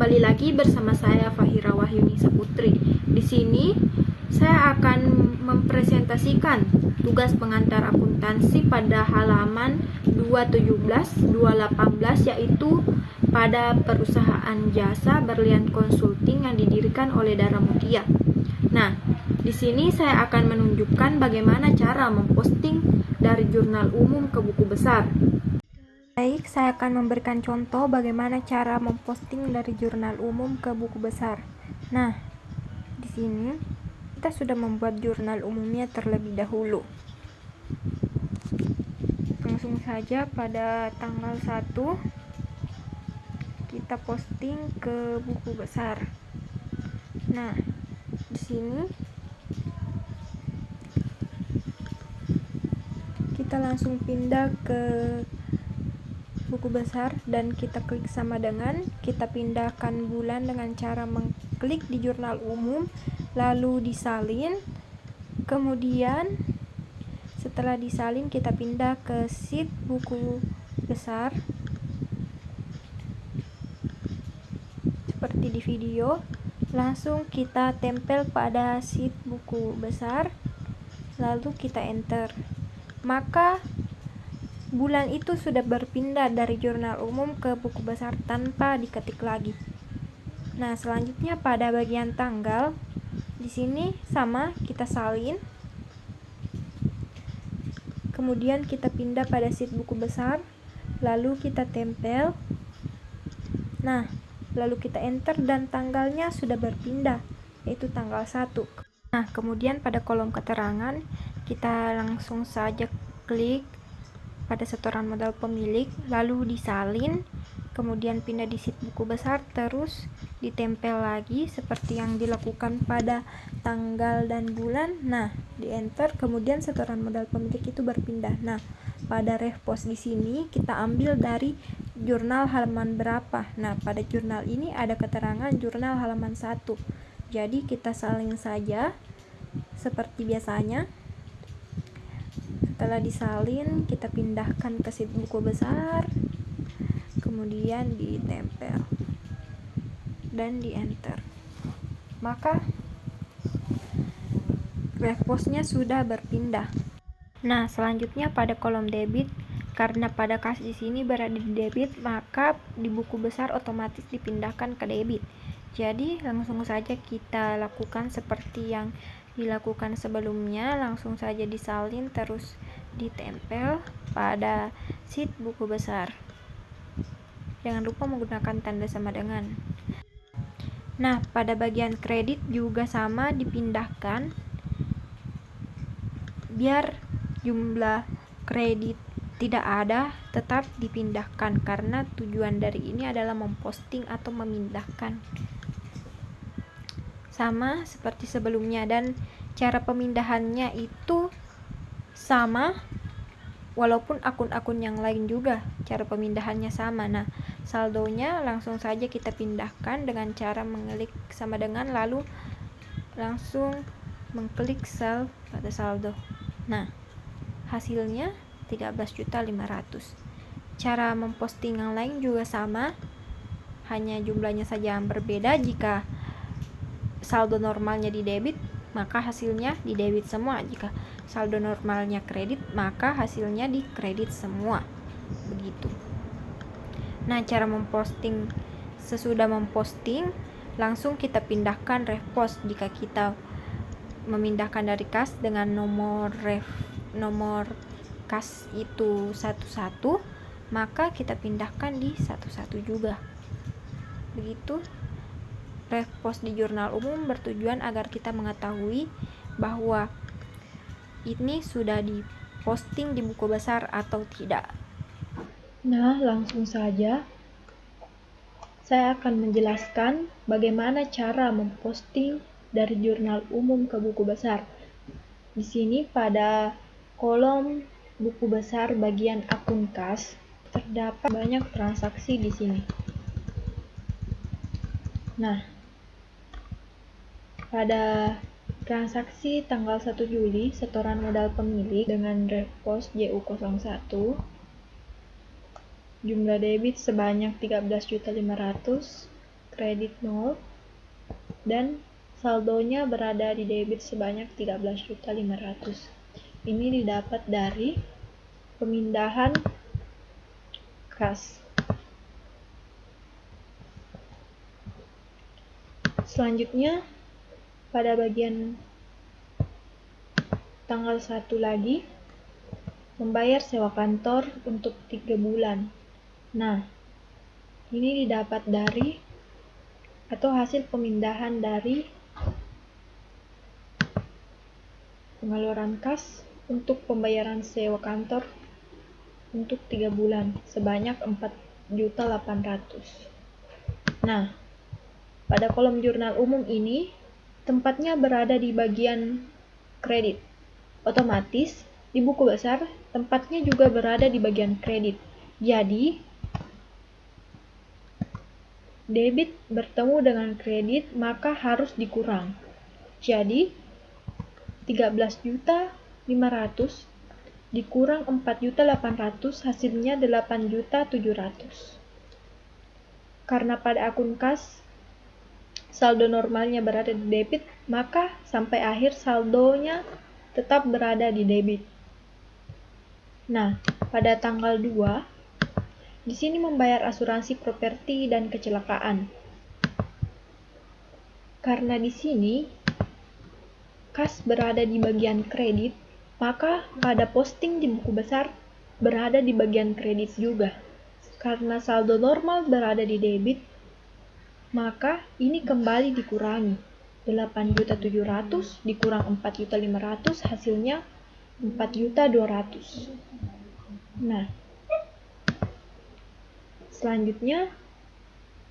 kembali lagi bersama saya Fahira Wahyuni Saputri. Di sini saya akan mempresentasikan tugas pengantar akuntansi pada halaman 217, 218, yaitu pada perusahaan jasa Berlian Consulting yang didirikan oleh Dara Mutia. Nah, di sini saya akan menunjukkan bagaimana cara memposting dari jurnal umum ke buku besar. Baik, saya akan memberikan contoh bagaimana cara memposting dari jurnal umum ke buku besar. Nah, di sini kita sudah membuat jurnal umumnya terlebih dahulu. Langsung saja pada tanggal 1 kita posting ke buku besar. Nah, di sini kita langsung pindah ke buku besar dan kita klik sama dengan, kita pindahkan bulan dengan cara mengklik di jurnal umum lalu disalin. Kemudian setelah disalin kita pindah ke sheet buku besar seperti di video, langsung kita tempel pada sheet buku besar lalu kita enter, maka bulan itu sudah berpindah dari jurnal umum ke buku besar tanpa diketik lagi. Nah, selanjutnya pada bagian tanggal, di sini sama, kita salin. Kemudian kita pindah pada sheet buku besar, lalu kita tempel. Nah, lalu kita enter dan tanggalnya sudah berpindah, yaitu tanggal 1. Nah, kemudian pada kolom keterangan, kita langsung saja klik pada setoran modal pemilik, lalu disalin, kemudian pindah di sheet buku besar, terus ditempel lagi seperti yang dilakukan pada tanggal dan bulan. Nah, di enter, kemudian setoran modal pemilik itu berpindah. Nah, pada ref post di sini kita ambil dari jurnal halaman berapa. Nah, pada jurnal ini ada keterangan jurnal halaman 1. Jadi kita salin saja seperti biasanya. Setelah disalin, kita pindahkan ke sheet buku besar, kemudian ditempel dan di enter, maka repostnya sudah berpindah. Nah, selanjutnya pada kolom debit, karena pada kas di sini berada di debit, maka di buku besar otomatis dipindahkan ke debit. Jadi langsung saja kita lakukan seperti yang dilakukan sebelumnya, langsung saja disalin terus ditempel pada sheet buku besar. Jangan lupa menggunakan tanda sama dengan. Nah, pada bagian kredit juga sama, dipindahkan biar jumlah kredit tidak ada, tetap dipindahkan karena tujuan dari ini adalah memposting atau memindahkan. Sama seperti sebelumnya, dan cara pemindahannya itu sama walaupun akun-akun yang lain juga cara pemindahannya sama. Nah, saldonya langsung saja kita pindahkan dengan cara mengklik sama dengan lalu langsung mengklik sel pada saldo. Nah, hasilnya 13.500.000. Cara memposting yang lain juga sama, hanya jumlahnya saja yang berbeda. Jika saldo normalnya di debit, maka hasilnya di debit semua. Jika saldo normalnya kredit, maka hasilnya di kredit semua. Begitu. Nah, cara memposting, sesudah memposting langsung kita pindahkan ref post. Jika kita memindahkan dari kas dengan nomor kas itu 11, maka kita pindahkan di 11 juga. Begitu. Ref post di jurnal umum bertujuan agar kita mengetahui bahwa ini sudah diposting di buku besar atau tidak. Nah, langsung saja saya akan menjelaskan bagaimana cara memposting dari jurnal umum ke buku besar. Di sini pada kolom buku besar bagian akun kas terdapat banyak transaksi di sini. Nah, pada transaksi tanggal 1 Juli, setoran modal pemilik dengan ref post JU01, jumlah debit sebanyak 13.500.000, kredit 0 dan saldonya berada di debit sebanyak 13.500.000. Ini didapat dari pemindahan kas. Selanjutnya pada bagian tanggal 1 lagi, membayar sewa kantor untuk 3 bulan. Nah, ini didapat dari atau hasil pemindahan dari pengeluaran kas untuk pembayaran sewa kantor untuk 3 bulan sebanyak 4.800.000. Nah, pada kolom jurnal umum ini tempatnya berada di bagian kredit. Otomatis di buku besar tempatnya juga berada di bagian kredit. Jadi debit bertemu dengan kredit maka harus dikurang. Jadi 13.500.000 dikurang 4.800.000 hasilnya 8.700.000. Karena pada akun kas saldo normalnya berada di debit, maka sampai akhir saldonya tetap berada di debit. Nah, pada tanggal 2 di sini membayar asuransi properti dan kecelakaan. Karena di sini kas berada di bagian kredit, maka pada posting di buku besar berada di bagian kredit juga. Karena saldo normal berada di debit, maka ini kembali dikurangi. 8.700.000 dikurang 4.500.000 hasilnya 4.200.000. Nah, selanjutnya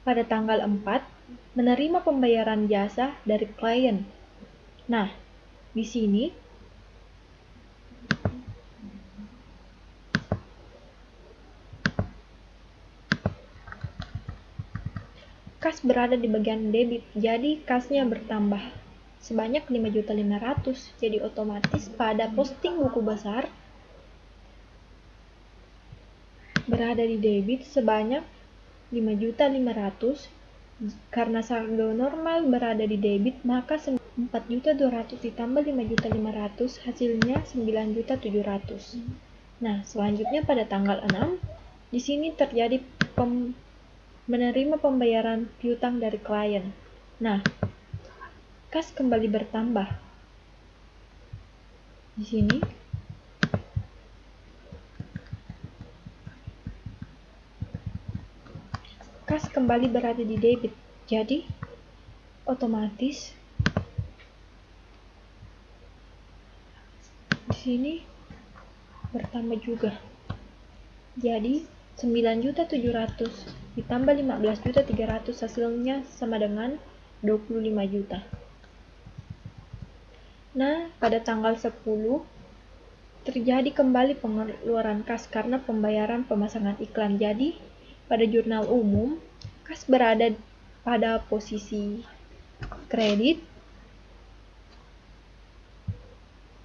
pada tanggal 4 menerima pembayaran jasa dari klien. Nah, di sini kas berada di bagian debit, jadi kasnya bertambah sebanyak 5.500.000. Jadi otomatis pada posting buku besar berada di debit sebanyak 5.500.000. Karena saldo normal berada di debit, maka 4.200.000 ditambah 5.500.000 hasilnya 9.700.000. Nah, selanjutnya pada tanggal 6 di sini terjadi menerima pembayaran piutang dari klien. Nah, kas kembali bertambah. Di sini kas kembali berada di debit. Jadi otomatis di sini bertambah juga. Jadi 9.700.000 ditambah 15.300.000 hasilnya sama dengan 25 juta. Nah, pada tanggal 10 terjadi kembali pengeluaran kas karena pembayaran pemasangan iklan. Jadi pada jurnal umum kas berada pada posisi kredit,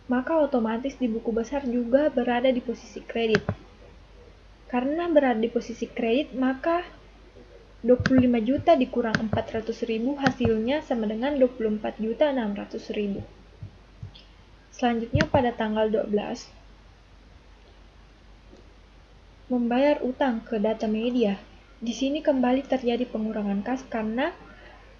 maka otomatis di buku besar juga berada di posisi kredit. Karena berada di posisi kredit, maka 25 juta dikurang 400.000 hasilnya sama dengan 24.600.000. Selanjutnya pada tanggal 12 membayar utang ke data media. Di sini kembali terjadi pengurangan kas karena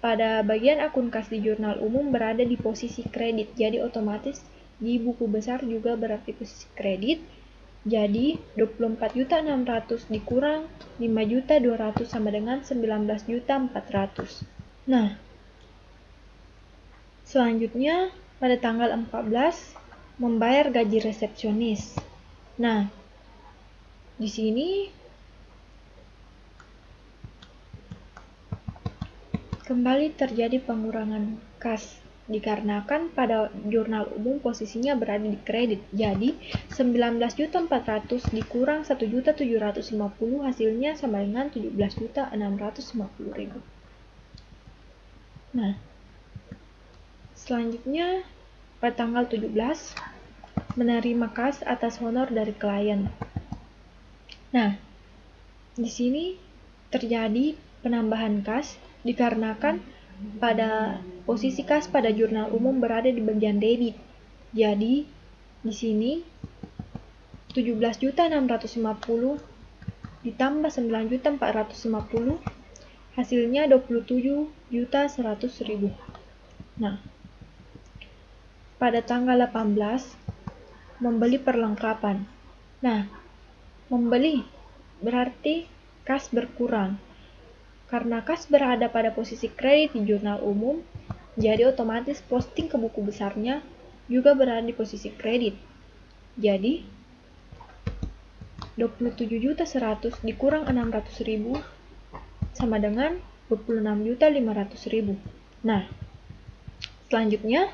pada bagian akun kas di jurnal umum berada di posisi kredit. Jadi otomatis di buku besar juga berada di posisi kredit. Jadi 24.600.000 dikurang 5.200.000 sama dengan 19.400.000. Nah, selanjutnya pada tanggal 14 membayar gaji resepsionis. Nah, di sini kembali terjadi pengurangan kas dikarenakan pada jurnal umum posisinya berada di kredit. Jadi 19.400.000 dikurang 1.750.000 hasilnya sama dengan 17.650.000. Nah, selanjutnya pada tanggal 17 menerima kas atas honor dari klien. Nah, di sini terjadi penambahan kas dikarenakan pada posisi kas pada jurnal umum berada di bagian debit. Jadi di sini 17.650 ditambah 9.450 hasilnya 27.100.000. Nah, pada tanggal 18 membeli perlengkapan. Nah, membeli berarti kas berkurang. Karena kas berada pada posisi kredit di jurnal umum, jadi otomatis posting ke buku besarnya juga berada di posisi kredit. Jadi 27.100.000 dikurang 600.000 sama dengan 26.500.000. Nah, selanjutnya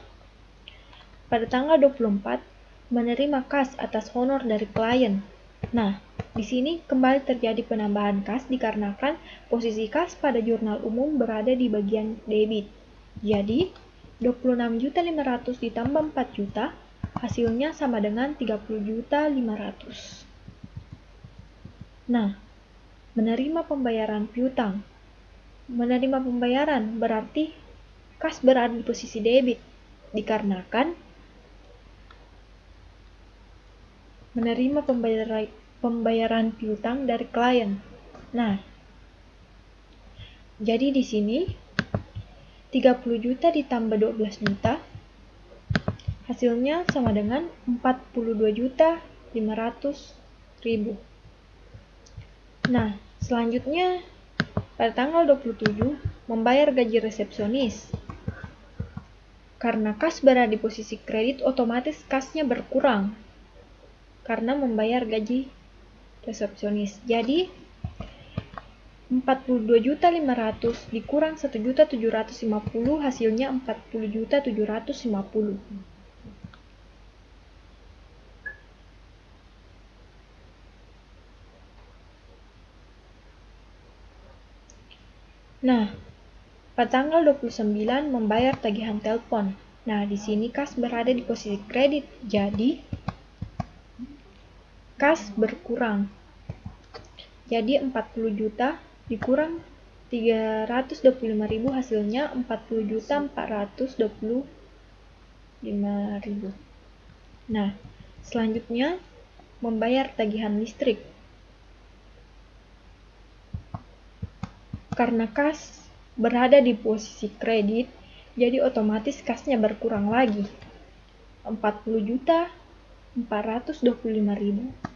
pada tanggal 24 menerima kas atas honor dari klien. Nah, di sini kembali terjadi penambahan kas dikarenakan posisi kas pada jurnal umum berada di bagian debit. Jadi 26.500 ditambah 4 juta hasilnya sama dengan 30.500. Nah, menerima pembayaran piutang. Menerima pembayaran berarti kas berada di posisi debit dikarenakan menerima pembayaran piutang dari klien. Nah, jadi di sini 30 juta ditambah 12 juta hasilnya sama dengan 42.500.000. Nah, selanjutnya pada tanggal 27 membayar gaji resepsionis. Karena kas berada di posisi kredit, otomatis kasnya berkurang karena membayar gaji resepsionis. Jadi 42.500 dikurang 1.750 hasilnya 40.750. Nah, pada tanggal 29 membayar tagihan telepon. Nah, di sini kas berada di posisi kredit, jadi kas berkurang. Jadi 40 juta dikurang 325.000 hasilnya 40.425.000. Nah, selanjutnya membayar tagihan listrik. Karena kas berada di posisi kredit, jadi otomatis kasnya berkurang lagi. 40.425.000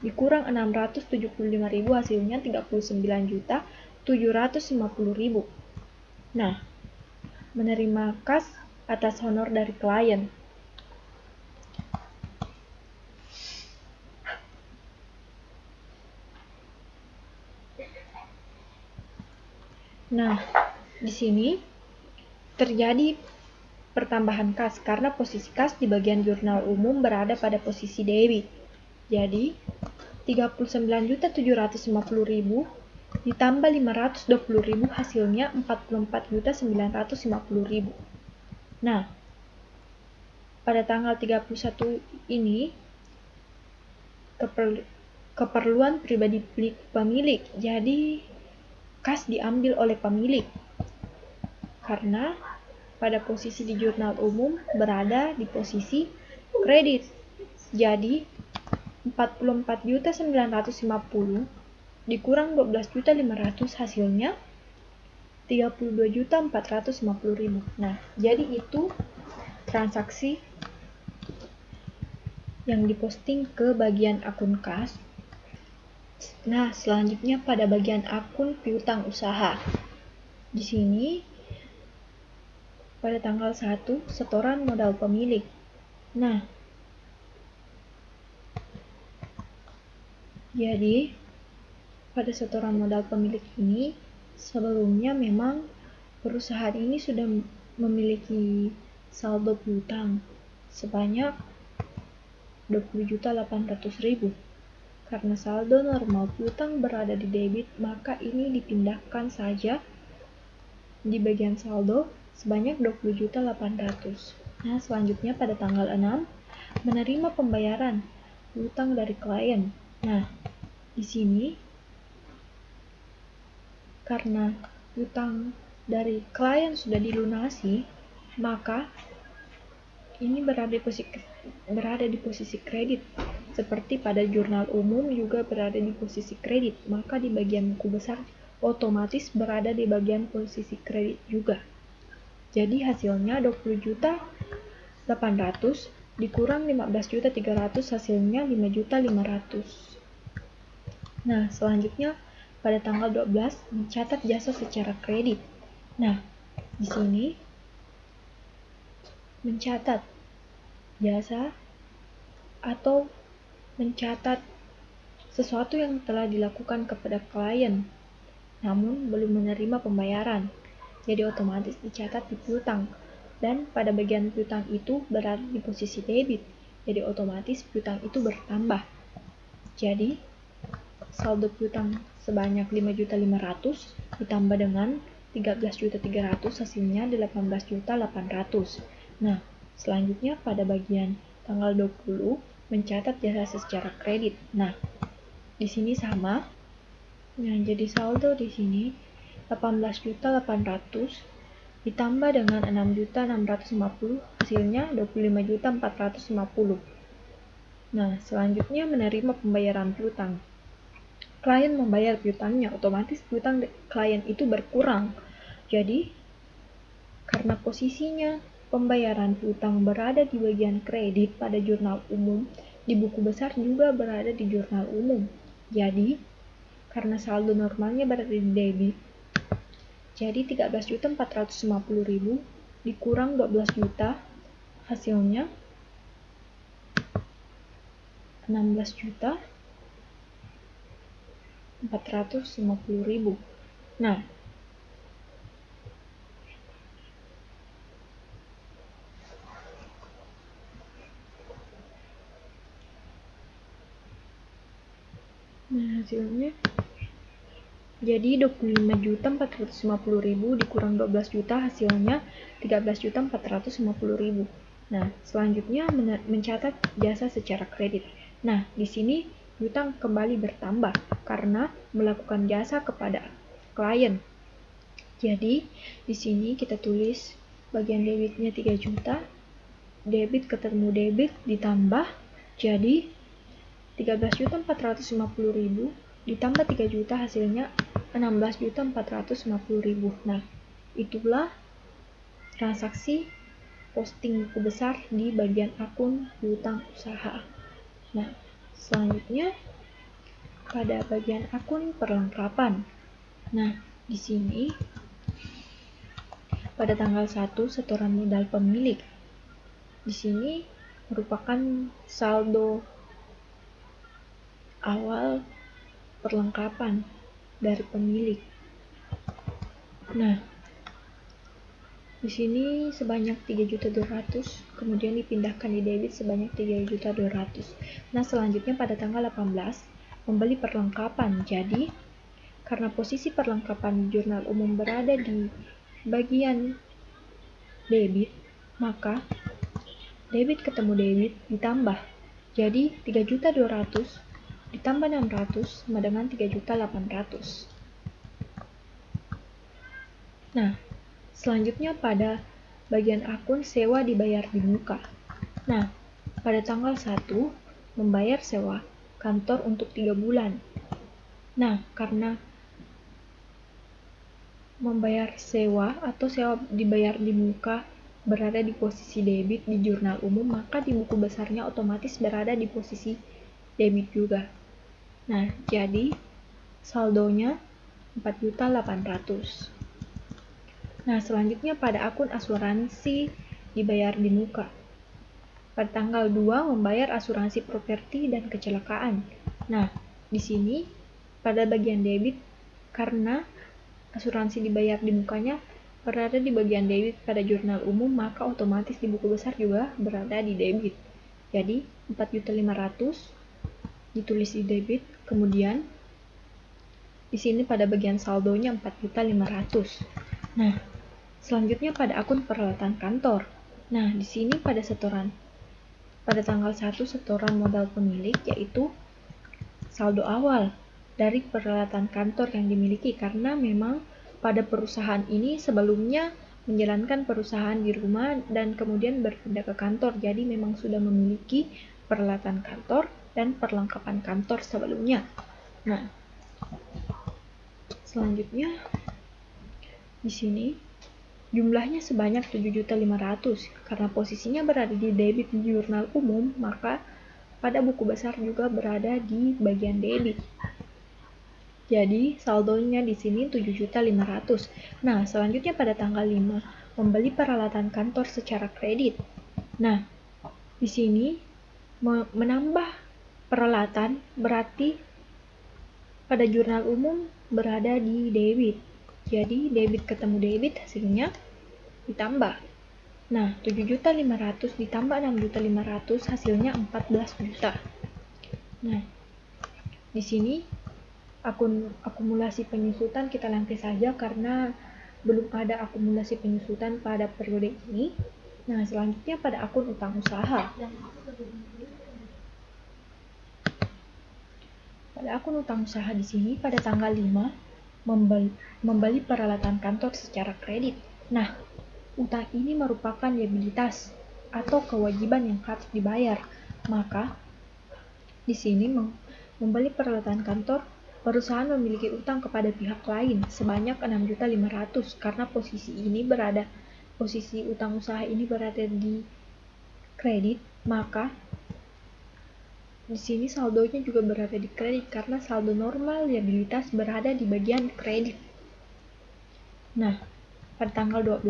dikurang 675.000 hasilnya 39.750.000. Nah, menerima kas atas honor dari klien. Nah, di sini terjadi pertambahan kas karena posisi kas di bagian jurnal umum berada pada posisi debit. Jadi 39.750.000 ditambah 520.000 hasilnya 44.950.000. Nah, pada tanggal 31 ini keperluan pribadi pemilik. Jadi kas diambil oleh pemilik karena pada posisi di jurnal umum berada di posisi kredit. Jadi 44.950 dikurang 12.500 hasilnya 32.450.000. Nah, jadi itu transaksi yang diposting ke bagian akun kas. Nah, selanjutnya pada bagian akun piutang usaha. Di sini pada tanggal 1 setoran modal pemilik. Nah, jadi pada setoran modal pemilik ini sebelumnya memang perusahaan ini sudah memiliki saldo piutang sebanyak 20.800.000. Karena saldo normal piutang berada di debit, maka ini dipindahkan saja di bagian saldo sebanyak 20.800. Nah, selanjutnya pada tanggal 6 menerima pembayaran utang dari klien. Nah, di sini karena utang dari klien sudah dilunasi, maka ini berada di posisi kredit. Seperti pada jurnal umum juga berada di posisi kredit, maka di bagian buku besar otomatis berada di bagian posisi kredit juga. Jadi hasilnya 20.800 dikurang 15.300, hasilnya 5.500. Nah, selanjutnya pada tanggal 12 mencatat jasa secara kredit. Nah, di sini mencatat jasa atau mencatat sesuatu yang telah dilakukan kepada klien namun belum menerima pembayaran. Jadi otomatis dicatat di piutang. Dan pada bagian piutang itu berada di posisi debit. Jadi otomatis piutang itu bertambah. Jadi saldo piutang sebanyak 5.500 ditambah dengan 13.300, hasilnya 18.800. Nah, selanjutnya pada bagian tanggal 20 mencatat jasa secara kredit. Nah, di sini sama. Nah, jadi saldo di sini 18.800 ditambah dengan 6.650, hasilnya 25.450. Nah, selanjutnya menerima pembayaran piutang. Klien membayar piutangnya, otomatis piutang klien itu berkurang. Jadi, karena posisinya pembayaran piutang berada di bagian kredit pada jurnal umum, di buku besar juga berada di jurnal umum. Jadi, karena saldo normalnya berada di debit, jadi 13.450.000 dikurang 12 juta, hasilnya 16.450.000. Nah, hasilnya jadi 25.450.000 dikurang 12 juta, hasilnya 13.450.000. Nah, selanjutnya mencatat jasa secara kredit. Nah, di sini piutang kembali bertambah karena melakukan jasa kepada klien. Jadi, di sini kita tulis bagian debitnya 3 juta, debit ketemu debit ditambah, jadi 13.450.000 ditambah 3 juta, hasilnya 16.450.000. Nah, itulah transaksi posting buku besar di bagian akun piutang usaha. Nah, selanjutnya pada bagian akun perlengkapan. Nah, di sini pada tanggal 1 setoran modal pemilik. Di sini merupakan saldo awal perlengkapan dari pemilik. Nah, di sini sebanyak 3.200, kemudian dipindahkan di debit sebanyak 3.200. Nah, selanjutnya pada tanggal 18 membeli perlengkapan. Jadi, karena posisi perlengkapan di jurnal umum berada di bagian debit, maka debit ketemu debit ditambah. Jadi, 3.200 ditambah 600 sama dengan 3.800. Nah, selanjutnya pada bagian akun sewa dibayar di muka. Nah, pada tanggal 1 membayar sewa kantor untuk 3 bulan. Nah, karena membayar sewa atau sewa dibayar di muka berada di posisi debit di jurnal umum, maka di buku besarnya otomatis berada di posisi debit juga. Nah, jadi saldonya 4.800. Nah, selanjutnya pada akun asuransi dibayar di muka. Pada tanggal 2 membayar asuransi properti dan kecelakaan. Nah, di sini pada bagian debit karena asuransi dibayar di mukanya berada di bagian debit pada jurnal umum, maka otomatis di buku besar juga berada di debit. Jadi 4.500 ditulis di debit, kemudian di sini pada bagian saldonya 4.500. Nah, selanjutnya pada akun peralatan kantor. Nah, di sini pada tanggal 1 setoran modal pemilik, yaitu saldo awal dari peralatan kantor yang dimiliki, karena memang pada perusahaan ini sebelumnya menjalankan perusahaan di rumah dan kemudian berpindah ke kantor. Jadi memang sudah memiliki peralatan kantor dan perlengkapan kantor sebelumnya. Nah, selanjutnya di sini jumlahnya sebanyak 7.500.000. Karena posisinya berada di debit di jurnal umum, maka pada buku besar juga berada di bagian debit. Jadi saldonya di sini 7.500.000. Nah, selanjutnya pada tanggal 5 membeli peralatan kantor secara kredit. Nah, di sini menambah peralatan berarti pada jurnal umum berada di debit. Jadi debit ketemu debit hasilnya ditambah. Nah, 7.500.000 ditambah 6.500.000 hasilnya 14 juta. Nah, di sini akumulasi penyusutan kita langkai saja karena belum ada akumulasi penyusutan pada periode ini. Nah, selanjutnya pada akun utang usaha. Pada akun utang usaha di sini pada tanggal 5 membeli peralatan kantor secara kredit. Nah, utang ini merupakan liabilitas atau kewajiban yang harus dibayar. Maka di sini membeli peralatan kantor, perusahaan memiliki utang kepada pihak lain sebanyak 6.500.000 karena posisi utang usaha ini berada di kredit, maka di sini saldonya juga berada di kredit karena saldo normal liabilitas berada di bagian kredit. Nah, pada tanggal 12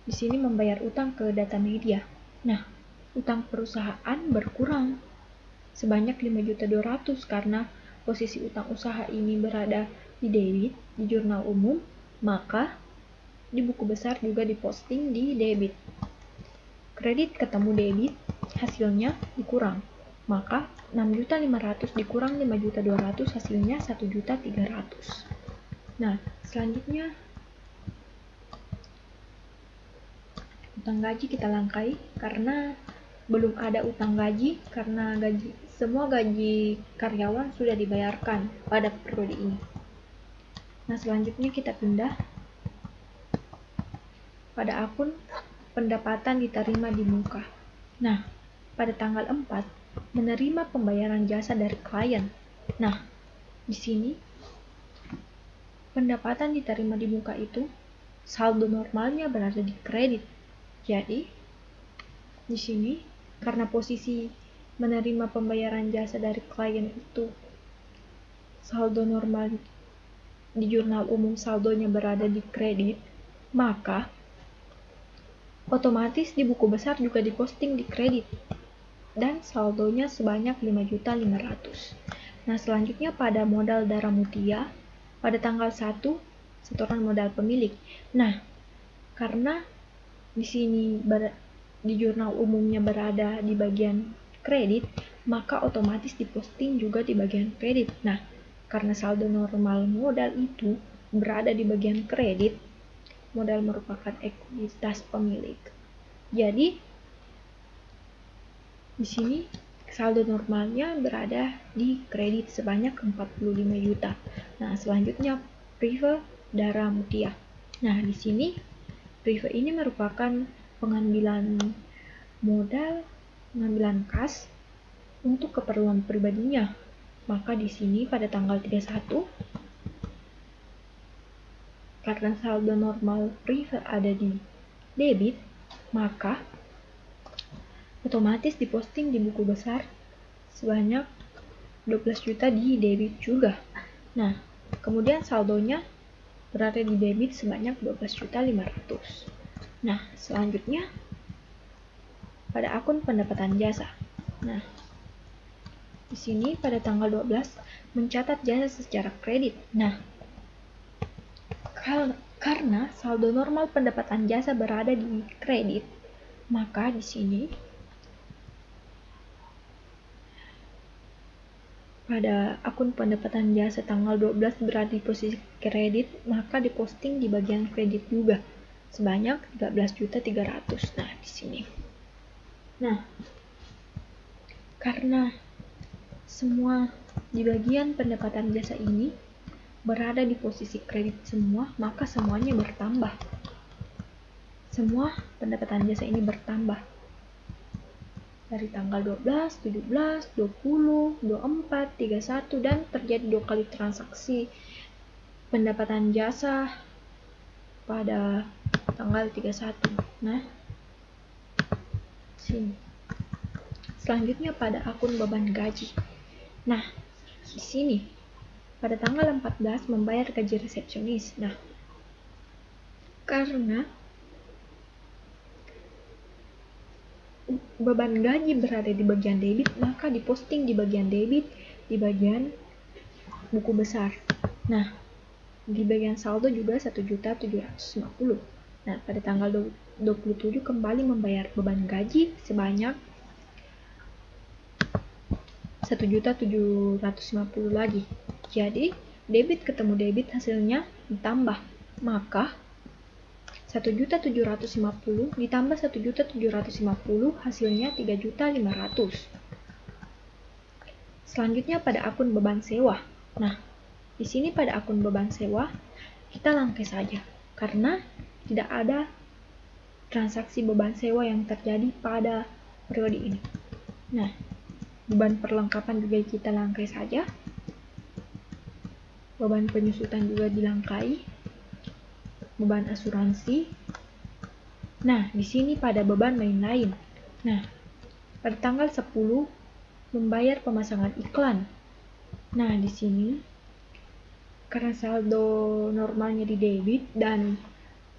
di sini membayar utang ke data media. Nah, utang perusahaan berkurang sebanyak 5.200.000 karena posisi utang usaha ini berada di debit di jurnal umum, maka di buku besar juga diposting di debit. Kredit ketemu debit, hasilnya dikurang. Maka 6.500.000 dikurang 5.200.000 hasilnya 1.300.000. Nah, selanjutnya utang gaji kita langkai karena belum ada utang gaji karena semua gaji karyawan sudah dibayarkan pada periode ini. Nah, selanjutnya kita pindah pada akun pendapatan diterima di muka. Nah, pada tanggal 4 menerima pembayaran jasa dari klien. Nah, di sini pendapatan diterima di muka itu saldo normalnya berada di kredit. Jadi, di sini karena posisi menerima pembayaran jasa dari klien itu saldo normal di jurnal umum saldonya berada di kredit, maka otomatis di buku besar juga diposting di kredit dan saldonya sebanyak 5.500.000. Nah, selanjutnya pada modal Darah Mutia pada tanggal 1 setoran modal pemilik. Nah, karena di sini di jurnal umumnya berada di bagian kredit, maka otomatis diposting juga di bagian kredit. Nah, karena saldo normal modal itu berada di bagian kredit, modal merupakan ekuitas pemilik. Jadi, di sini saldo normalnya berada di kredit sebanyak 45 juta. Nah, selanjutnya Prive Darah Mutia. Nah, di sini Prive ini merupakan pengambilan modal, pengambilan kas untuk keperluan pribadinya. Maka di sini pada tanggal 31 karena saldo normal Prive ada di debit, maka otomatis diposting di buku besar sebanyak 12 juta di debit juga. Nah, kemudian saldonya berada di debit sebanyak 12.500.000. Nah, selanjutnya pada akun pendapatan jasa. Nah, di sini pada tanggal 12 mencatat jasa secara kredit. Nah, karena saldo normal pendapatan jasa berada di kredit, maka di sini pada akun pendapatan jasa tanggal 12 berada di posisi kredit, maka diposting di bagian kredit juga sebanyak 13.300.000. Nah, di sini. Nah, karena semua di bagian pendapatan jasa ini berada di posisi kredit semua, maka semuanya bertambah. Semua pendapatan jasa ini bertambah. Dari tanggal 12, 17, 20, 24, 31, dan terjadi 2 kali transaksi pendapatan jasa pada tanggal 31. Nah, sini. Selanjutnya pada akun beban gaji. Nah, di sini pada tanggal 14 membayar gaji resepsionis. Nah, karena beban gaji berada di bagian debit, maka diposting di bagian debit di bagian buku besar. Nah, di bagian saldo juga 1.750.000. Nah, pada tanggal 27 kembali membayar beban gaji sebanyak 1.750.000 lagi. Jadi, debit ketemu debit hasilnya ditambah. Maka 1.750.000 ditambah 1.750.000 hasilnya 3.500.000. Selanjutnya pada akun beban sewa. Nah, di sini pada akun beban sewa kita langkai saja karena tidak ada transaksi beban sewa yang terjadi pada periode ini. Nah, beban perlengkapan juga kita langkai saja. Beban penyusutan juga dilangkai. Beban asuransi. Nah, di sini pada beban lain-lain. Nah, pada tanggal 10 membayar pemasangan iklan. Nah, di sini karena saldo normalnya di debit dan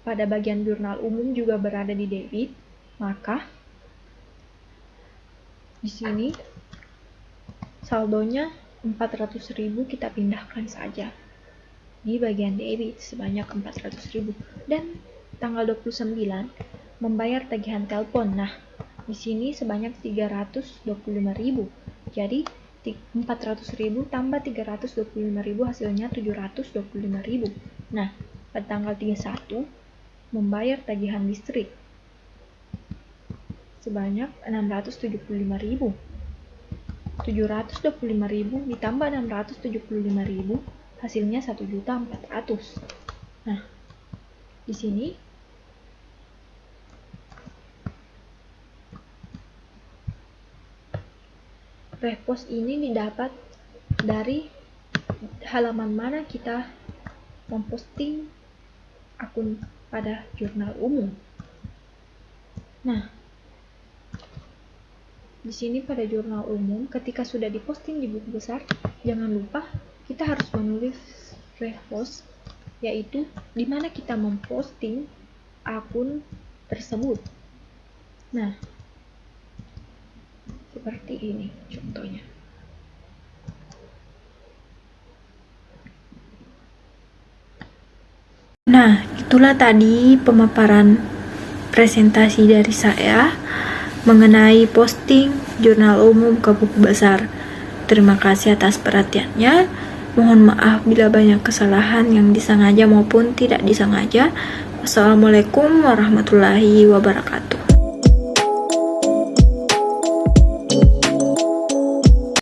pada bagian jurnal umum juga berada di debit, maka di sini saldonya 400.000 kita pindahkan saja di bagian debit sebanyak 400.000. Dan tanggal 29 membayar tagihan telepon. Nah, di sini sebanyak 325.000. Jadi 400.000 tambah 325.000 hasilnya 725.000. Nah, pada tanggal 31 membayar tagihan listrik sebanyak 675.000. 725.000 ditambah 675.000 hasilnya 1.400.000. Nah, di sini refpos ini didapat dari halaman mana kita memposting akun pada jurnal umum. Nah, di sini pada jurnal umum ketika sudah diposting di buku besar, jangan lupa kita harus menulis refpos, yaitu di mana kita memposting akun tersebut. Nah, seperti ini contohnya. Nah, itulah tadi pemaparan presentasi dari saya mengenai posting jurnal umum ke buku besar. Terima kasih atas perhatiannya. Mohon maaf bila banyak kesalahan yang disengaja maupun tidak disengaja. Wassalamualaikum warahmatullahi wabarakatuh.